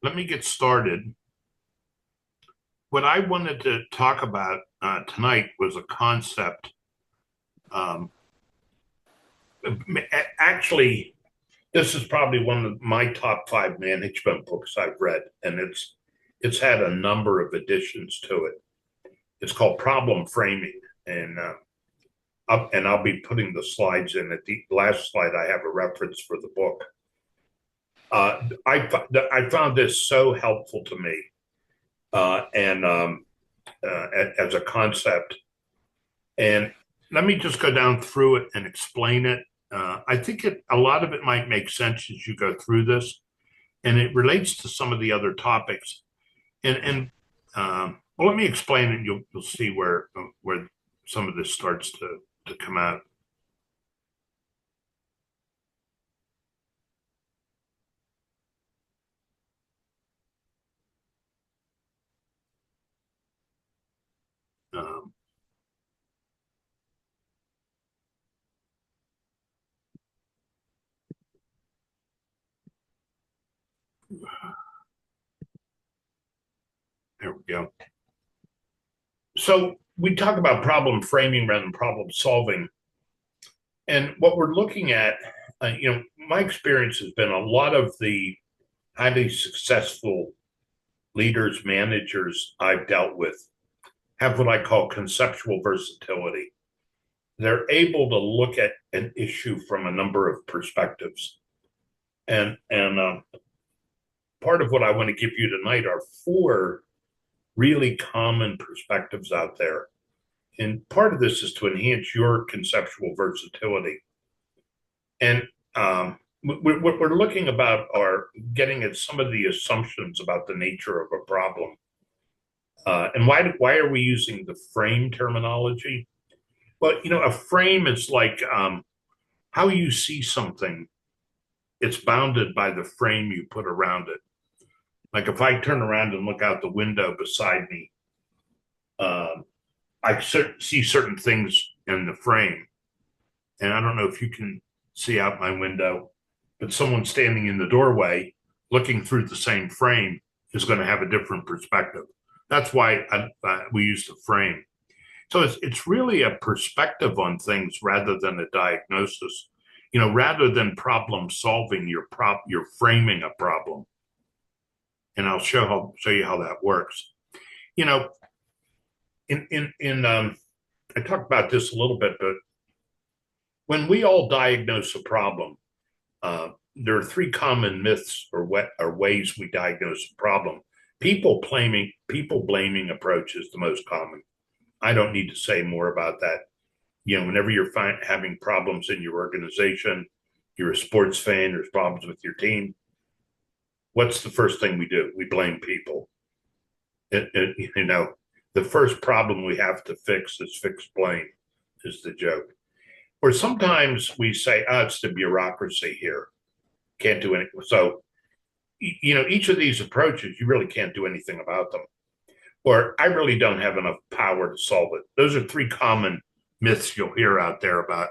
let me get started. What I wanted to talk about tonight was a concept. Um, Actually, this is probably one of my top five management books I've read, and it's had a number of additions to it. It's called Problem Framing, and I'll be putting the slides in. At the last slide, I have a reference for the book. I found this so helpful to me, and as a concept. And let me just go down through it and explain it. I think a lot of it might make sense as you go through this, and it relates to some of the other topics. And well, let me explain it. You'll see where some of this starts to come out. Um, there we go. So we talk about problem framing rather than problem solving, and what we're looking at, my experience has been a lot of the highly successful leaders, managers I've dealt with have what I call conceptual versatility. They're able to look at an issue from a number of perspectives. And part of what I want to give you tonight are four really common perspectives out there. And part of this is to enhance your conceptual versatility. And what we're looking about are getting at some of the assumptions about the nature of a problem. And why are we using the frame terminology? Well, a frame is like how you see something. It's bounded by the frame you put around it. Like if I turn around and look out the window beside me, I see certain things in the frame. And I don't know if you can see out my window, but someone standing in the doorway looking through the same frame is going to have a different perspective. That's why we use the frame. So it's really a perspective on things rather than a diagnosis. Rather than problem solving, you're framing a problem, and I'll show you how that works. You know, in I talked about this a little bit, but when we all diagnose a problem, there are three common myths or ways we diagnose a problem. People blaming approach is the most common. I don't need to say more about that. Whenever you're having problems in your organization, you're a sports fan, there's problems with your team. What's the first thing we do? We blame people. The first problem we have to fix is fix blame, is the joke. Or sometimes we say, it's the bureaucracy here. Can't do anything. So, each of these approaches, you really can't do anything about them. Or I really don't have enough power to solve it. Those are three common myths you'll hear out there about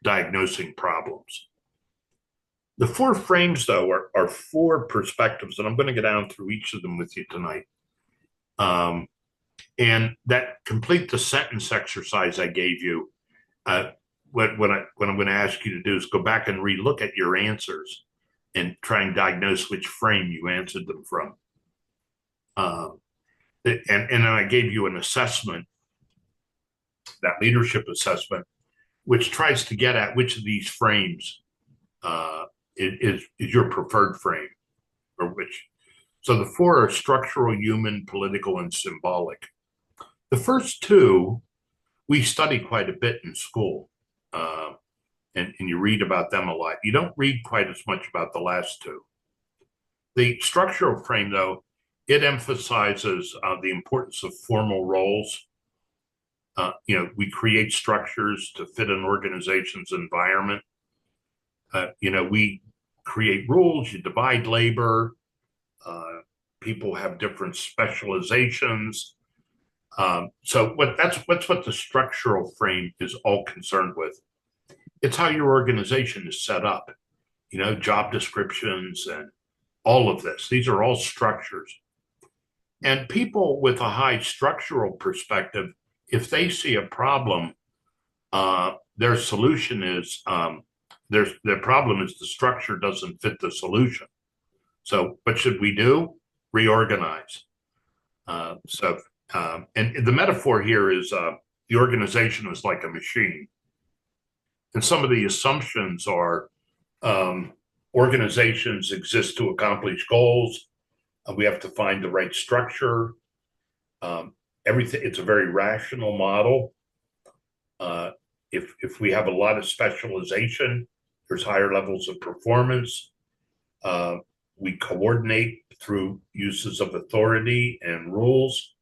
diagnosing problems. The four frames, though, are four perspectives, and I'm going to get down through each of them with you tonight. And that complete the sentence exercise I gave you. What I'm going to ask you to do is go back and relook at your answers and try and diagnose which frame you answered them from. And then I gave you an assessment, that leadership assessment, which tries to get at which of these frames is your preferred frame, or which. So the four are structural, human, political, and symbolic. The first two we study quite a bit in school, and you read about them a lot. You don't read quite as much about the last two. The structural frame, though, it emphasizes the importance of formal roles. We create structures to fit an organization's environment. We create rules, you divide labor, people have different specializations. So that's what the structural frame is all concerned with. It's how your organization is set up, job descriptions and all of this. These are all structures. And people with a high structural perspective, if they see a problem, their solution is their problem is the structure doesn't fit the solution. So what should we do? Reorganize. And the metaphor here is the organization is like a machine. And some of the assumptions are organizations exist to accomplish goals. We have to find the right structure. Everything, it's a very rational model. If we have a lot of specialization, there's higher levels of performance. We coordinate through uses of authority and rules,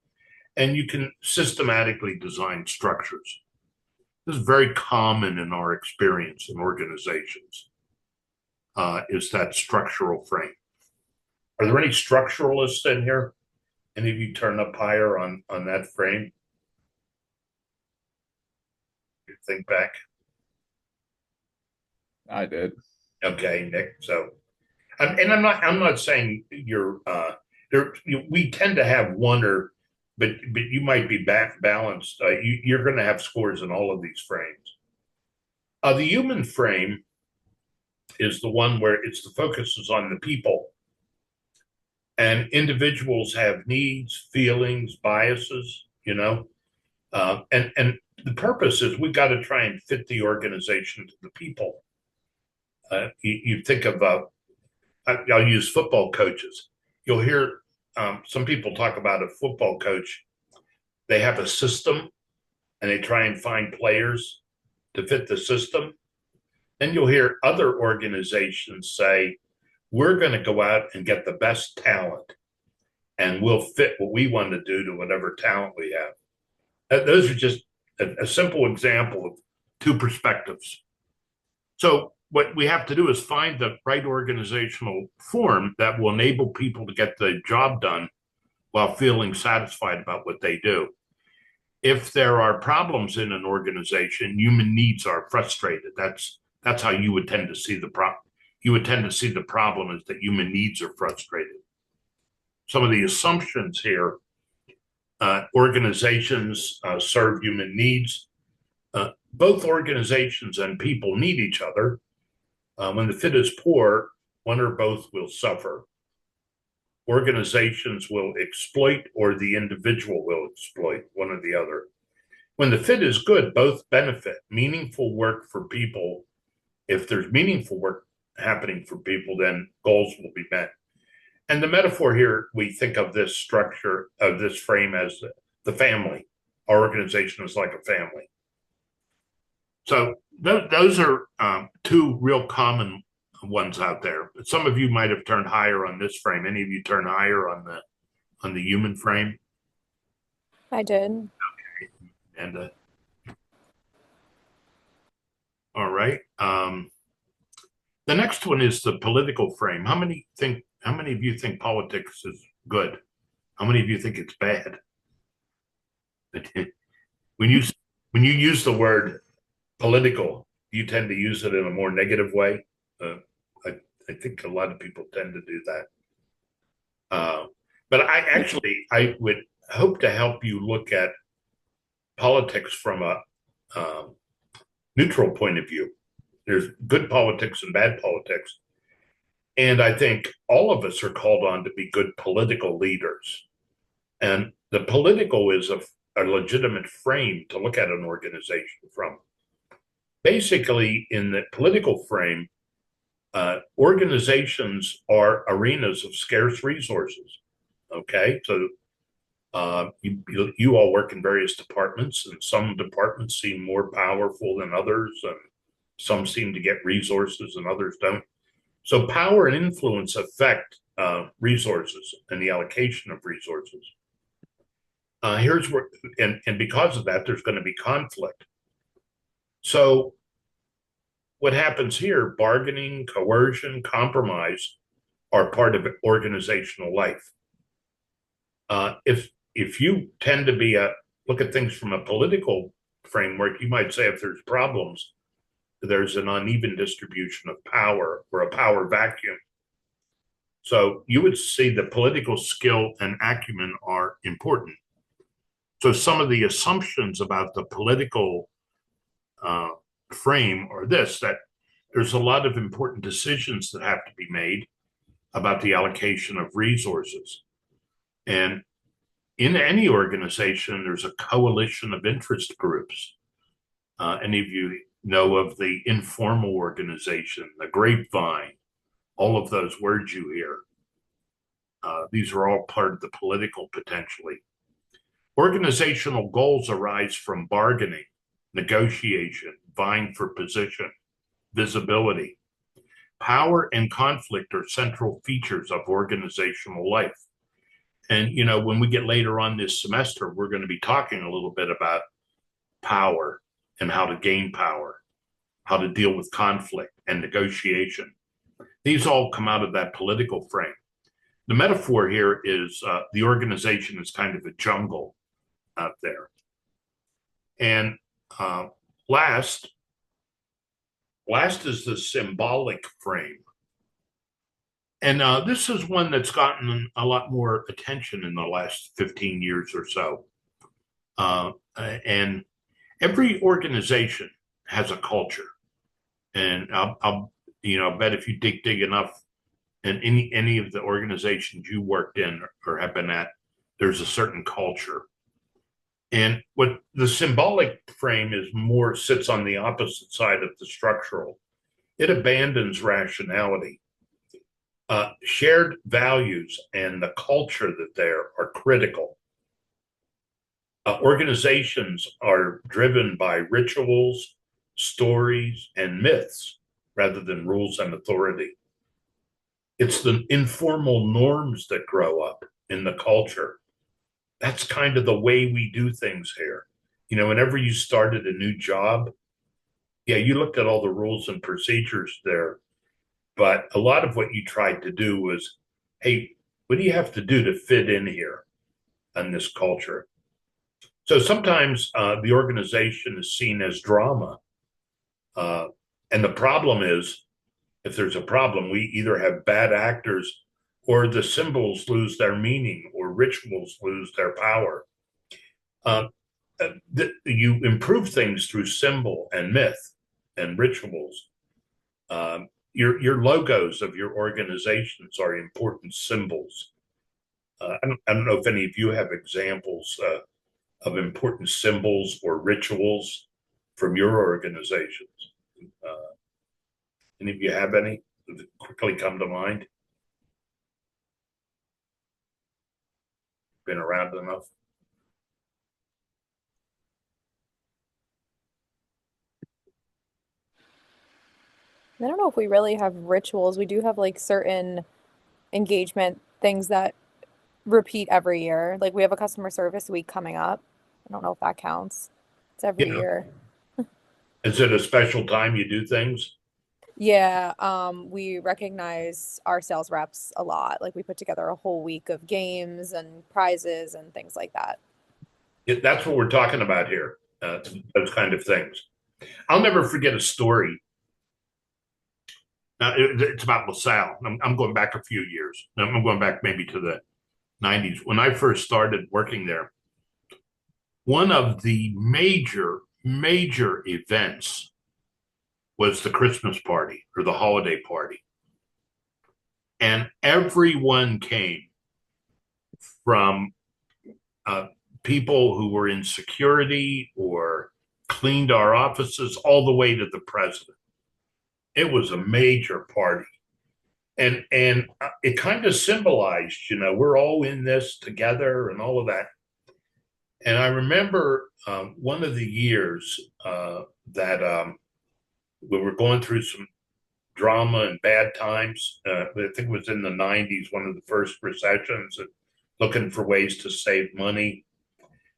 and you can systematically design structures. This is very common in our experience in organizations, is that structural frame. Are there any structuralists in here? Any of you turn up higher on that frame? You think back. I did. Okay, Nick. So, and I'm not saying you're there. We tend to have one or, but you might be balanced. You're going to have scores in all of these frames. The human frame is the one where it's the focus is on the people, and individuals have needs, feelings, biases. And the purpose is we've got to try and fit the organization to the people. You think of I'll use football coaches. You'll hear some people talk about a football coach. They have a system and they try and find players to fit the system. Then you'll hear other organizations say, we're going to go out and get the best talent and we'll fit what we want to do to whatever talent we have. Those are just a simple example of two perspectives. So what we have to do is find the right organizational form that will enable people to get the job done while feeling satisfied about what they do. If there are problems in an organization, human needs are frustrated. That's how you would tend to see the problem. You would tend to see the problem is that human needs are frustrated. Some of the assumptions here, organizations serve human needs. Both organizations and people need each other. When the fit is poor, one or both will suffer. Organizations will exploit or the individual will exploit, one or the other. When the fit is good, both benefit. Meaningful work for people. If there's meaningful work happening for people, then goals will be met. And the metaphor here, we think of this structure, of this frame as the family. Our organization is like a family. So those are two real common ones out there. Some of you might have turned higher on this frame. Any of you turn higher on the human frame? I did. Okay. And all right. The next one is the political frame. How many of you think politics is good? How many of you think it's bad? When you use the word political, you tend to use it in a more negative way. I think a lot of people tend to do that. But I would hope to help you look at politics from a neutral point of view. There's good politics and bad politics. And I think all of us are called on to be good political leaders. And the political is a legitimate frame to look at an organization from. Basically, in the political frame, organizations are arenas of scarce resources. Okay, so you all work in various departments, and some departments seem more powerful than others, and some seem to get resources and others don't. So power and influence affect resources and the allocation of resources. Here's where, and because of that, there's going to be conflict. So what happens here, bargaining, coercion, compromise are part of organizational life. If you tend to be look at things from a political framework, you might say if there's problems, there's an uneven distribution of power or a power vacuum. So you would see that political skill and acumen are important. So some of the assumptions about the political uh, frame are this: that there's a lot of important decisions that have to be made about the allocation of resources. And in any organization, there's a coalition of interest groups. Any of you know of the informal organization, the grapevine, all of those words you hear. These are all part of the political potentially. Organizational goals arise from bargaining, negotiation, vying for position, visibility. Power and conflict are central features of organizational life. And, when we get later on this semester, we're going to be talking a little bit about power and how to gain power, how to deal with conflict and negotiation. These all come out of that political frame. The metaphor here is the organization is kind of a jungle out there. And uh, last is the symbolic frame. And this is one that's gotten a lot more attention in the last 15 years or so. And every organization has a culture. And I'll bet if you dig enough in any of the organizations you worked in or have been at, there's a certain culture. And what the symbolic frame is more sits on the opposite side of the structural. It abandons rationality. Shared values and the culture that there are critical. Organizations are driven by rituals, stories, and myths rather than rules and authority. It's the informal norms that grow up in the culture. That's kind of the way we do things here. Whenever you started a new job, yeah, you looked at all the rules and procedures there, but a lot of what you tried to do was, hey, what do you have to do to fit in here in this culture? So sometimes the organization is seen as drama. Uh, and the problem is, if there's a problem, we either have bad actors or the symbols lose their meaning or rituals lose their power. Uh, you improve things through symbol and myth and rituals. Your logos of your organizations are important symbols. I don't know if any of you have examples of important symbols or rituals from your organizations. Uh, any of you have any that quickly come to mind? Been around enough? I don't know if we really have rituals. We do have like certain engagement things that repeat every year. Like we have a customer service week coming up. I don't know if that counts. It's every Yeah. year. Is it a special time you do things? Yeah, we recognize our sales reps a lot. Like we put together a whole week of games and prizes and things like that. That's what we're talking about here. Those kind of things. I'll never forget a story. It's about LaSalle. I'm going back a few years. I'm going back maybe to the 90s. When I first started working there, one of the major events was the Christmas party or the holiday party. And everyone came from uh, people who were in security or cleaned our offices all the way to the president. It was a major party. And it kind of symbolized, we're all in this together and all of that. And I remember one of the years that we were going through some drama and bad times. I think it was in the 90s, one of the first recessions, and looking for ways to save money.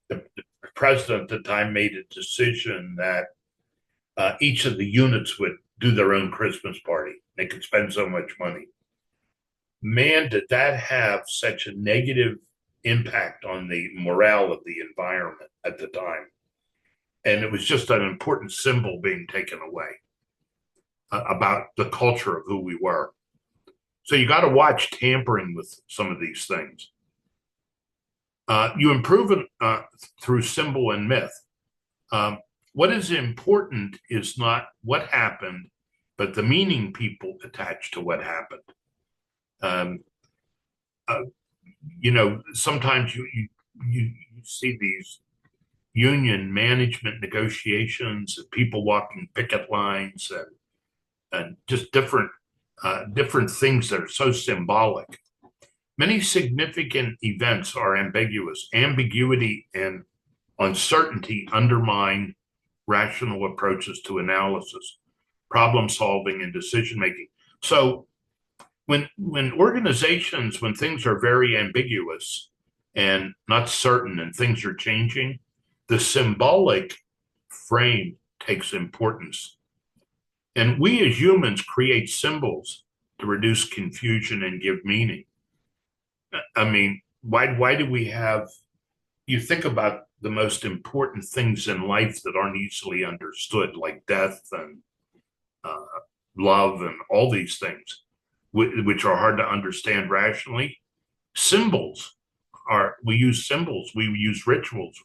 The president at the time made a decision that each of the units would do their own Christmas party. They could spend so much money. Man, did that have such a negative impact on the morale of the environment at the time. And it was just an important symbol being taken away about the culture of who we were. So you got to watch tampering with some of these things. You improve it through symbol and myth. Um, what is important is not what happened, but the meaning people attach to what happened. Um, uh, sometimes you see these union management negotiations, people walking picket lines, and just different things that are so symbolic. Many significant events are ambiguous. Ambiguity and uncertainty undermine rational approaches to analysis, problem solving, and decision making. So when organizations, when things are very ambiguous and not certain and things are changing, the symbolic frame takes importance. And we as humans create symbols to reduce confusion and give meaning. I mean, why do we have, you think about the most important things in life that aren't easily understood, like death and uh, love and all these things, which are hard to understand rationally. Symbols we use symbols, we use rituals.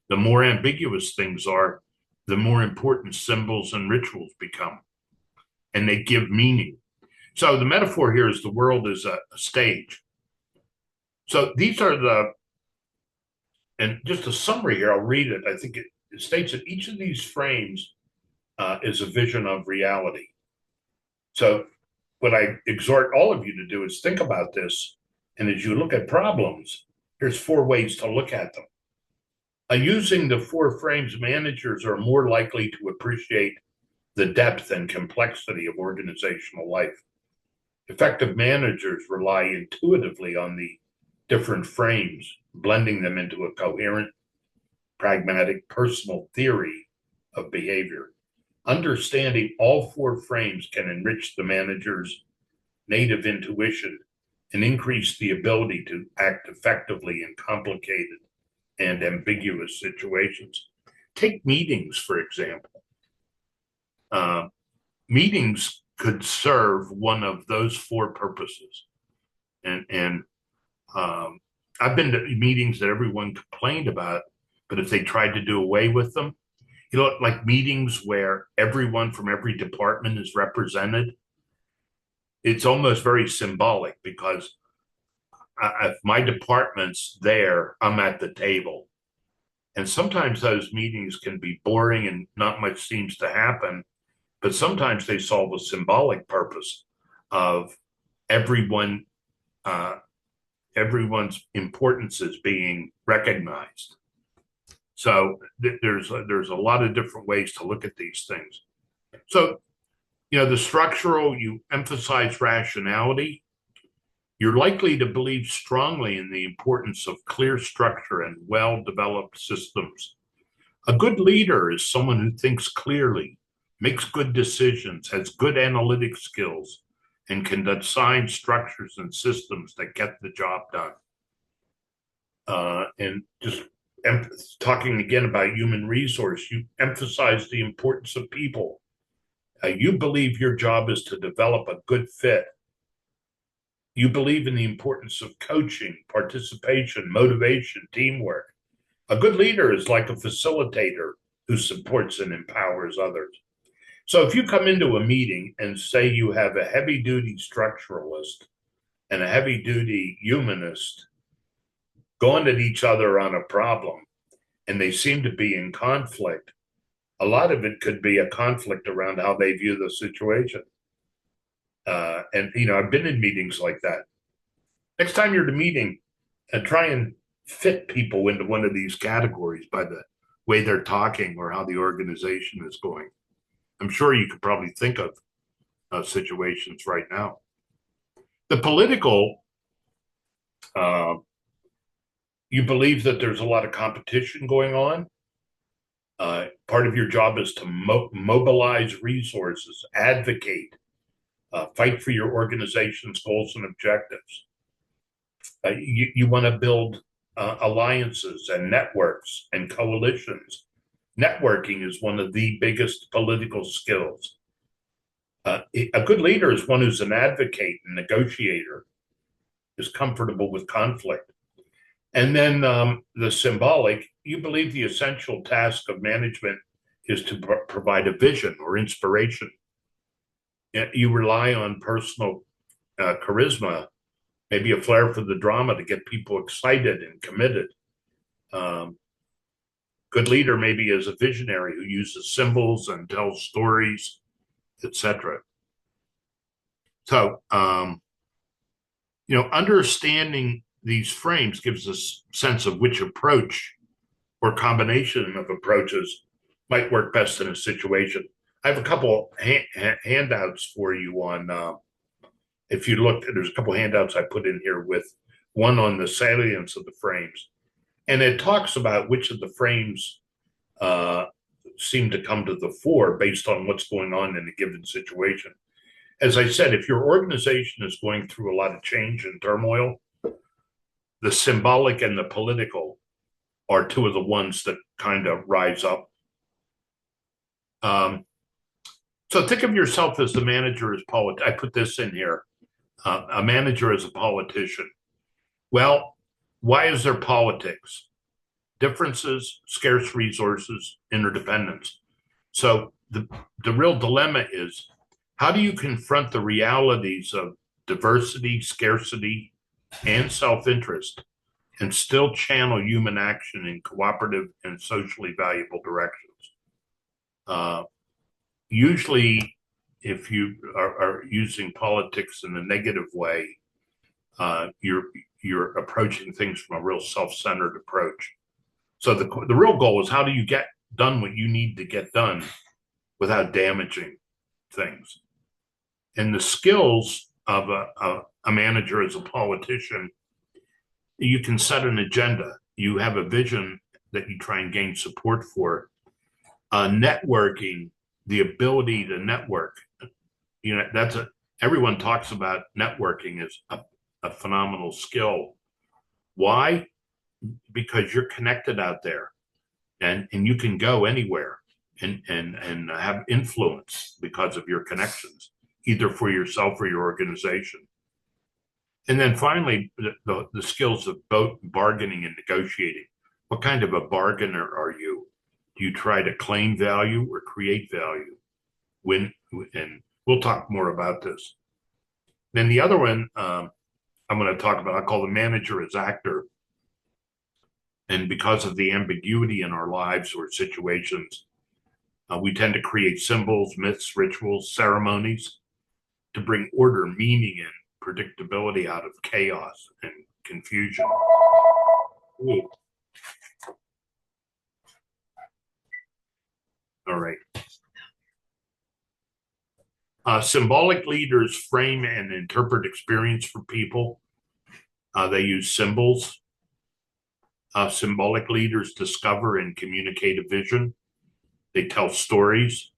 The more ambiguous things are, the more important symbols and rituals become, and they give meaning. So the metaphor here is the world is a stage. So these are and just a summary here, I'll read it. I think it states that each of these frames is a vision of reality. So what I exhort all of you to do is think about this. And as you look at problems, here's 4 ways to look at them. Using the 4 frames, managers are more likely to appreciate the depth and complexity of organizational life. Effective managers rely intuitively on the different frames, blending them into a coherent, pragmatic, personal theory of behavior. Understanding all 4 frames can enrich the manager's native intuition and increase the ability to act effectively in complicated and ambiguous situations. Take meetings, for example. Meetings could serve one of those 4 purposes. And I've been to meetings that everyone complained about, but if they tried to do away with them, like meetings where everyone from every department is represented, it's almost very symbolic because if my department's there, I'm at the table. And sometimes those meetings can be boring and not much seems to happen, but sometimes they solve a symbolic purpose of everyone, everyone's importance is being recognized. So there's a lot of different ways to look at these things. So the structural, you emphasize rationality. You're likely to believe strongly in the importance of clear structure and well-developed systems. A good leader is someone who thinks clearly, makes good decisions, has good analytic skills, and can design structures and systems that get the job done. And just talking again about human resource, you emphasize the importance of people. You believe your job is to develop a good fit. You believe in the importance of coaching, participation, motivation, teamwork. A good leader is like a facilitator who supports and empowers others. So if you come into a meeting and say you have a heavy duty structuralist and a heavy duty humanist going at each other on a problem, and they seem to be in conflict, a lot of it could be a conflict around how they view the situation. And I've been in meetings like that. Next time you're at a meeting, try and fit people into one of these categories by the way they're talking or how the organization is going. I'm sure you could probably think of situations right now. The political, you believe that there's a lot of competition going on. Part of your job is to mobilize resources, advocate, fight for your organization's goals and objectives. You want to build alliances and networks and coalitions. Networking is one of the biggest political skills. A good leader is one who's an advocate and negotiator, is comfortable with conflict. And then the symbolic, you believe the essential task of management is to provide a vision or inspiration. You rely on personal charisma, maybe a flair for the drama to get people excited and committed. Um, Good leader maybe is a visionary who uses symbols and tells stories, etc. So, understanding these frames gives us a sense of which approach or combination of approaches might work best in a situation. I have a couple handouts for you on. If you look, there's a couple handouts I put in here with one on the salience of the frames, and it talks about which of the frames uh, seem to come to the fore based on what's going on in a given situation. As I said, if your organization is going through a lot of change and turmoil, the symbolic and the political are two of the ones that kind of rise up. Um, so think of yourself as the manager as I put this in here. A manager as a politician. Well, why is there politics? Differences, scarce resources, interdependence. So the real dilemma is how do you confront the realities of diversity, scarcity, and self-interest and still channel human action in cooperative and socially valuable directions? Uh, Usually, if you are using politics in a negative way, you're approaching things from a real self-centered approach. So the real goal is how do you get done what you need to get done without damaging things? And the skills of a manager as a politician, you can set an agenda. You have a vision that you try and gain support for. Networking, the ability to network. That's everyone talks about networking as a phenomenal skill. Why? Because you're connected out there and you can go anywhere and have influence because of your connections, either for yourself or your organization. And then finally, the skills of both bargaining and negotiating. What kind of a bargainer are you? Do you try to claim value or create value? And we'll talk more about this. Then the other one I'm going to talk about, I call the manager as actor. And because of the ambiguity in our lives or situations, we tend to create symbols, myths, rituals, ceremonies to bring order, meaning, and predictability out of chaos and confusion. Ooh. All right. Symbolic leaders frame and interpret experience for people. They use symbols. Symbolic leaders discover and communicate a vision. They tell stories.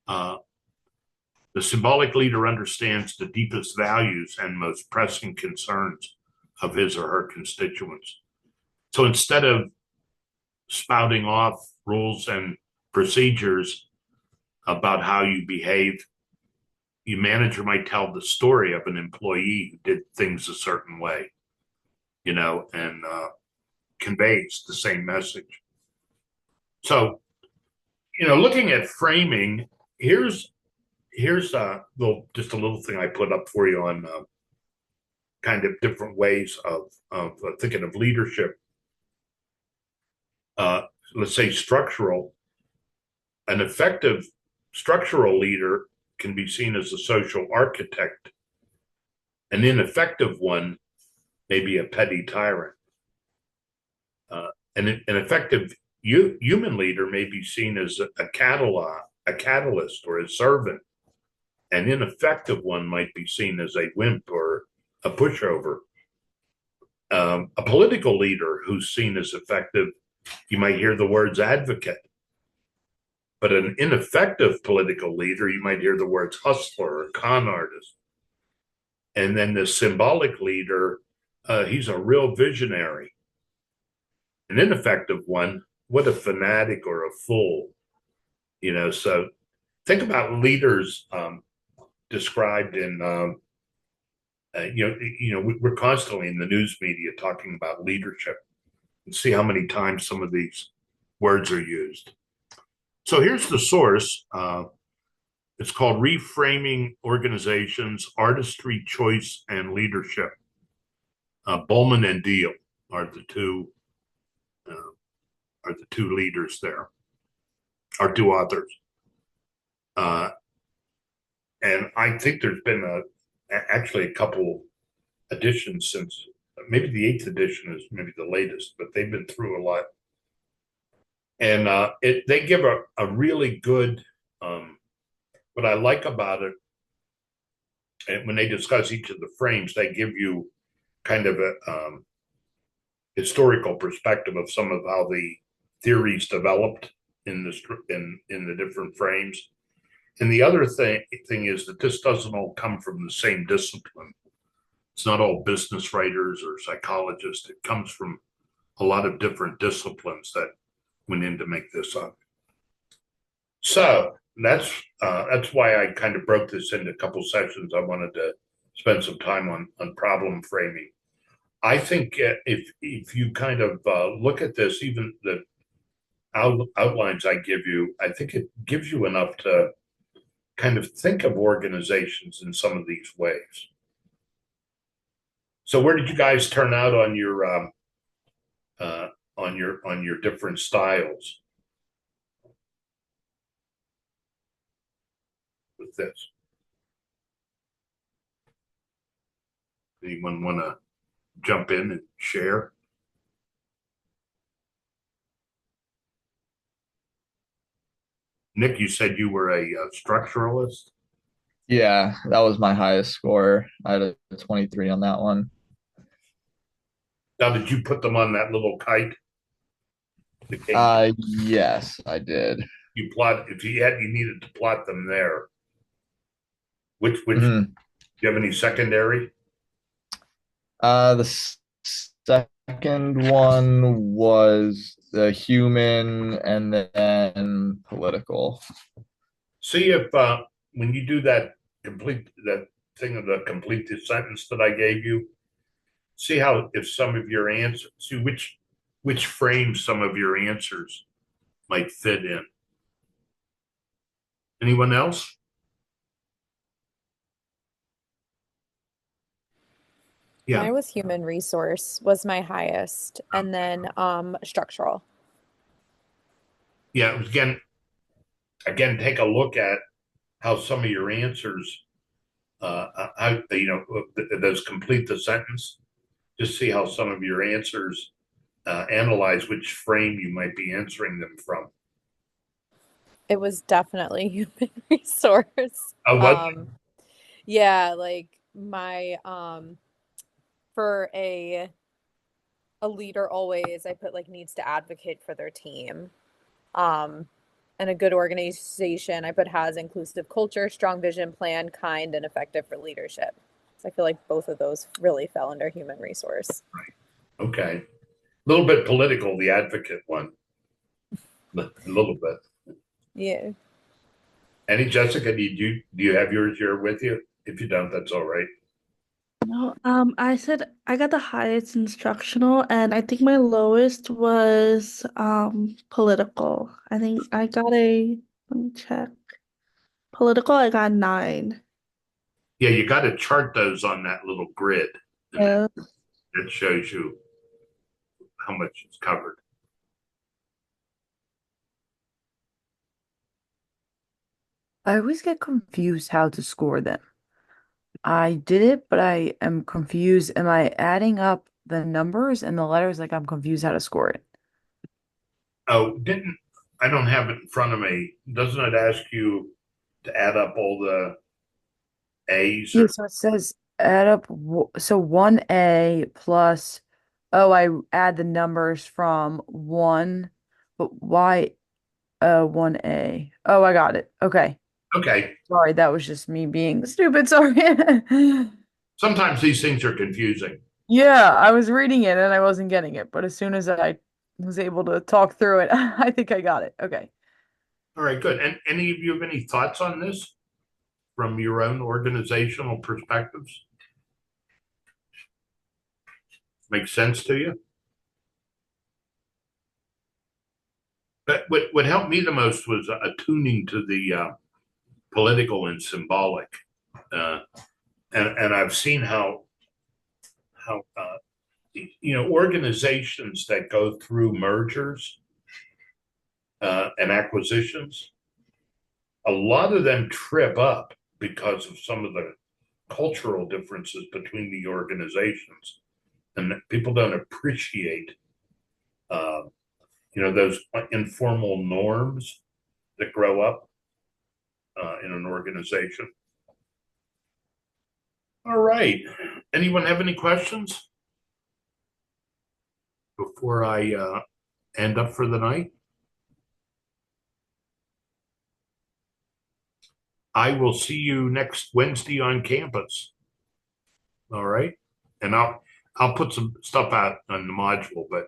Uh, the symbolic leader understands the deepest values and most pressing concerns of his or her constituents. So instead of spouting off rules and procedures about how you behave, your manager might tell the story of an employee who did things a certain way, and conveys the same message. So, looking at framing, here's just a little thing I put up for you on kind of different ways of thinking of leadership. Let's say structural. An effective structural leader can be seen as a social architect. An ineffective one may be a petty tyrant. An effective human leader may be seen as a catalyst or a servant. An ineffective one might be seen as a wimp or a pushover. A political leader who's seen as effective, you might hear the words advocate. But an ineffective political leader, you might hear the words hustler or con artist. And then the symbolic leader, he's a real visionary. An ineffective one, what a fanatic or a fool. So think about leaders described in we're constantly in the news media talking about leadership and see how many times some of these words are used. So here's the source. It's called Reframing Organizations, Artistry, Choice, and Leadership. Bowman and Deal are the two uh, leaders there, are two authors. Uh, and I think there's been actually a couple editions since maybe the eighth edition is maybe the latest, but they've been through a lot. And they give a really good, what I like about it, and when they discuss each of the frames, they give you kind of a historical perspective of some of how the theories developed in the different frames. And the other thing is that this doesn't all come from the same discipline. It's not all business writers or psychologists. It comes from a lot of different disciplines that went in to make this up. So that's why I kind of broke this into a couple sessions. I wanted to spend some time on problem framing. I think if you kind of look at this, even the outlines I give you, I think it gives you enough to kind of think of organizations in some of these ways. So where did you guys turn out uh, on your different styles with this? Anyone want to jump in and share? Nick, you said you were a structuralist. Yeah, that was my highest score. I had a 23 on that one. Now, did you put them on that little kite? The cake Yes, I did. you plot. If you needed to plot them there. Which do Mhm. you have any secondary? The second one was the human and then political. See if when you do that thing of the complete the sentence that I gave you, see how if some of your answers, see which frame some of your answers might fit in. Anyone else? Yeah, Mine was human resource was my highest, and then structural. yeah. Again, take a look at how some of your answers, how those complete the sentence. Just see how some of your answers analyze which frame you might be answering them from. It was definitely human resource. Oh, what? Um, yeah, like my for a leader always I put like needs to advocate for their team. Um, and a good organization I put has inclusive culture, strong vision, plan, kind, and effective for leadership. So I feel like both of those really fell under human resource. Okay. A little bit political, the advocate one, a little bit. Yeah. Any Jessica, do you have yours here with you? If you don't, that's all right. No, I said I got the highest instructional, and I think my lowest was political. I think I got let me check. Political, I got 9. Yeah, you got to chart those on that little grid, and Yeah. it shows you how much is covered. I always get confused how to score them. I did it, but I am confused. Am I adding up the numbers and the letters? Like I'm confused how to score it. Oh, didn't I don't have it in front of me. Doesn't it ask you to add up all the A's Yeah, or so it says add up. So 1A plus, oh, I add the numbers from one, but why 1A? Oh, I got it. Okay. okay. Sorry, that was just me being stupid. Sorry. Sometimes these things are confusing. Yeah, I was reading it and I wasn't getting it, but as soon as I was able to talk through it, I think I got it. Okay. All right, good. And any of you have any thoughts on this from your own organizational perspectives? Makes sense to you? But what helped me the most was attuning to the political and symbolic, uh, and I've seen how organizations that go through mergers and acquisitions, a lot of them trip up because of some of the cultural differences between the organizations, and people don't appreciate uh, those informal norms that grow up in an organization. All right. Anyone have any questions before I end up for the night? I will see you next Wednesday on campus. All right. And I'll put some stuff out on the module, but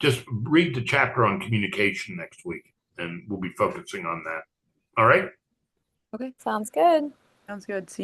just read the chapter on communication next week, and we'll be focusing on that. All right. Okay, Sounds good. sounds good. See you.